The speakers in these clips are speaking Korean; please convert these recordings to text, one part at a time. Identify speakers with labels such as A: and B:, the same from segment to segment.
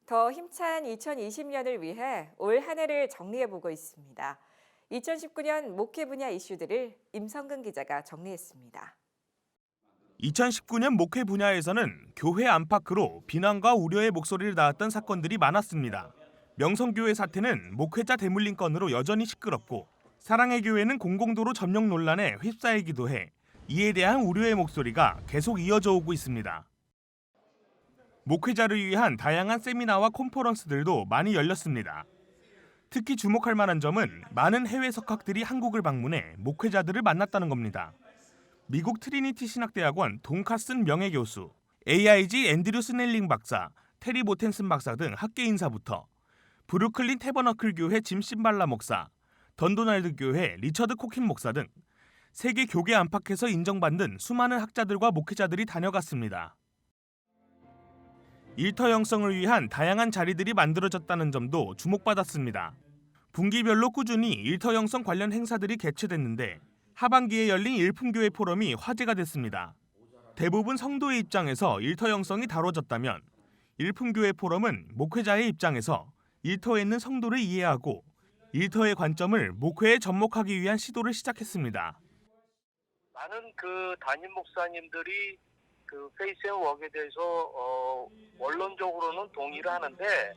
A: 더 힘찬 2020년을 위해 올 한 해를 정리해보고 있습니다. 2019년 목회 분야 이슈들을 임성근 기자가 정리했습니다.
B: 2019년 목회 분야에서는 교회 안팎으로 비난과 우려의 목소리를 낳았던 사건들이 많았습니다. 명성교회 사태는 목회자 대물림 건으로 여전히 시끄럽고 사랑의 교회는 공공도로 점령 논란에 휩싸이기도 해 이에 대한 우려의 목소리가 계속 이어져 오고 있습니다. 목회자를 위한 다양한 세미나와 컨퍼런스들도 많이 열렸습니다. 특히 주목할 만한 점은 많은 해외 석학들이 한국을 방문해 목회자들을 만났다는 겁니다. 미국 트리니티 신학대학원 돈카슨 명예교수, AIG 앤드류 스넬링 박사, 테리 모텐슨 박사 등 학계 인사부터 브루클린 태버너클 교회 짐 심발라 목사, 던도날드 교회 리처드 코킨 목사 등 세계 교계 안팎에서 인정받는 수많은 학자들과 목회자들이 다녀갔습니다. 일터 형성을 위한 다양한 자리들이 만들어졌다는 점도 주목받았습니다. 분기별로 꾸준히 일터 형성 관련 행사들이 개최됐는데 하반기에 열린 일품교회 포럼이 화제가 됐습니다. 대부분 성도의 입장에서 일터 형성이 다뤄졌다면 일품교회 포럼은 목회자의 입장에서 일터에 있는 성도를 이해하고 일터의 관점을 목회에 접목하기 위한 시도를 시작했습니다.
C: 많은 담임 목사님들이 페이스 앤 웍에 대해서 원론적으로는 동의를 하는데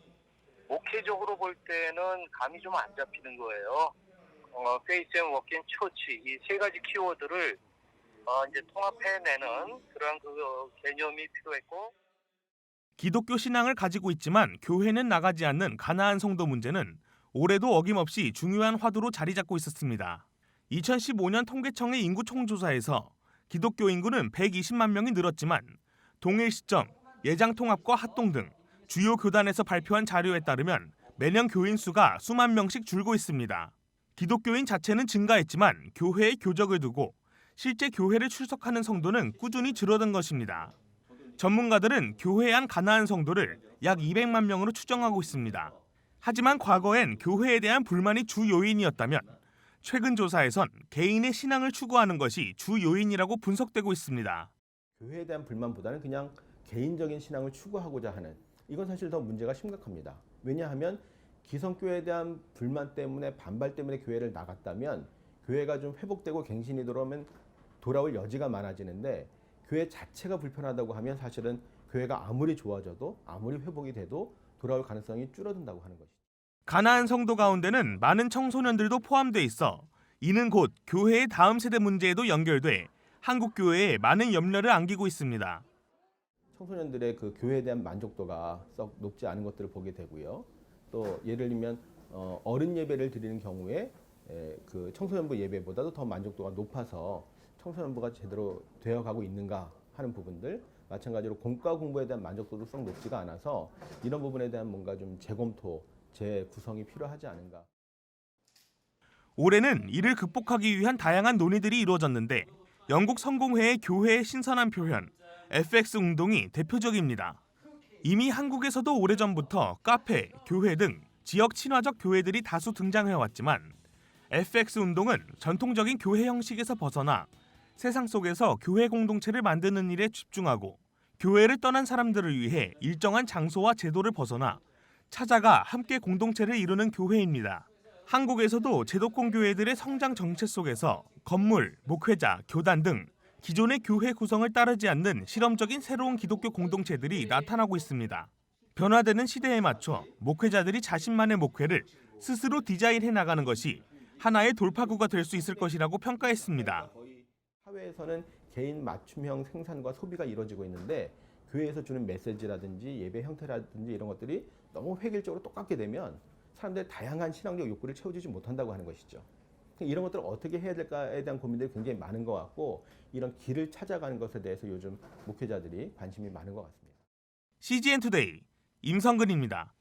C: 목회적으로 볼 때는 감이 좀 안 잡히는 거예요. 페이스 앤 웍 앤 처치 이 세 가지 키워드를 이제 통합해내는 그런 개념이 필요했고.
B: 기독교 신앙을 가지고 있지만 교회는 나가지 않는 가나안 성도 문제는 올해도 어김없이 중요한 화두로 자리 잡고 있었습니다. 2015년 통계청의 인구 총조사에서 기독교 인구는 120만 명이 늘었지만 동일 시점 예장 통합과 합동 등 주요 교단에서 발표한 자료에 따르면 매년 교인 수가 수만 명씩 줄고 있습니다. 기독교인 자체는 증가했지만 교회에 교적을 두고 실제 교회를 출석하는 성도는 꾸준히 줄어든 것입니다. 전문가들은 교회 안 가나안 성도를 약 200만 명으로 추정하고 있습니다. 하지만 과거엔 교회에 대한 불만이 주 요인이었다면 최근 조사에선 개인의 신앙을 추구하는 것이 주 요인이라고 분석되고 있습니다.
D: 교회에 대한 불만보다는 그냥 개인적인 신앙을 추구하고자 하는 이건 사실 더 문제가 심각합니다. 왜냐하면 기성교회에 대한 불만 때문에 반발 때문에 교회를 나갔다면 교회가 좀 회복되고 갱신이 돌아올 여지가 많아지는데 교회 자체가 불편하다고 하면 사실은 교회가 아무리 좋아져도 아무리 회복이 돼도 돌아올 가능성이 줄어든다고 하는 것이죠.
B: 가나안 성도 가운데는 많은 청소년들도 포함돼 있어 이는 곧 교회의 다음 세대 문제에도 연결돼 한국 교회에 많은 염려를 안기고 있습니다.
D: 청소년들의 교회에 대한 만족도가 썩 높지 않은 것들을 보게 되고요. 또 예를 들면 어른 예배를 드리는 경우에 청소년부 예배보다도 더 만족도가 높아서 청소년부가 제대로 되어가고 있는가 하는 부분들, 마찬가지로 공과 공부에 대한 만족도도 썩 높지가 않아서 이런 부분에 대한 뭔가 좀 재검토, 재구성이 필요하지 않은가.
B: 올해는 이를 극복하기 위한 다양한 논의들이 이루어졌는데 영국 성공회의 교회의 신선한 표현, FX 운동이 대표적입니다. 이미 한국에서도 오래전부터 카페, 교회 등 지역 친화적 교회들이 다수 등장해왔지만 FX 운동은 전통적인 교회 형식에서 벗어나 세상 속에서 교회 공동체를 만드는 일에 집중하고 교회를 떠난 사람들을 위해 일정한 장소와 제도를 벗어나 찾아가 함께 공동체를 이루는 교회입니다. 한국에서도 제도권 교회들의 성장 정체 속에서 건물, 목회자, 교단 등 기존의 교회 구성을 따르지 않는 실험적인 새로운 기독교 공동체들이 나타나고 있습니다. 변화되는 시대에 맞춰 목회자들이 자신만의 목회를 스스로 디자인해 나가는 것이 하나의 돌파구가 될 수 있을 것이라고 평가했습니다.
D: 사회에서는 개인 맞춤형 생산과 소비가 이루어지고 있는데 교회에서 주는 메시지라든지 예배 형태라든지 이런 것들이 너무 획일적으로 똑같게 되면 사람들의 다양한 신앙적 욕구를 채워주지 못한다고 하는 것이죠. 이런 것들을 어떻게 해야 될까에 대한 고민들이 굉장히 많은 것 같고 이런 길을 찾아가는 것에 대해서 요즘 목회자들이 관심이 많은 것 같습니다.
B: CGN 투데이 임성근입니다.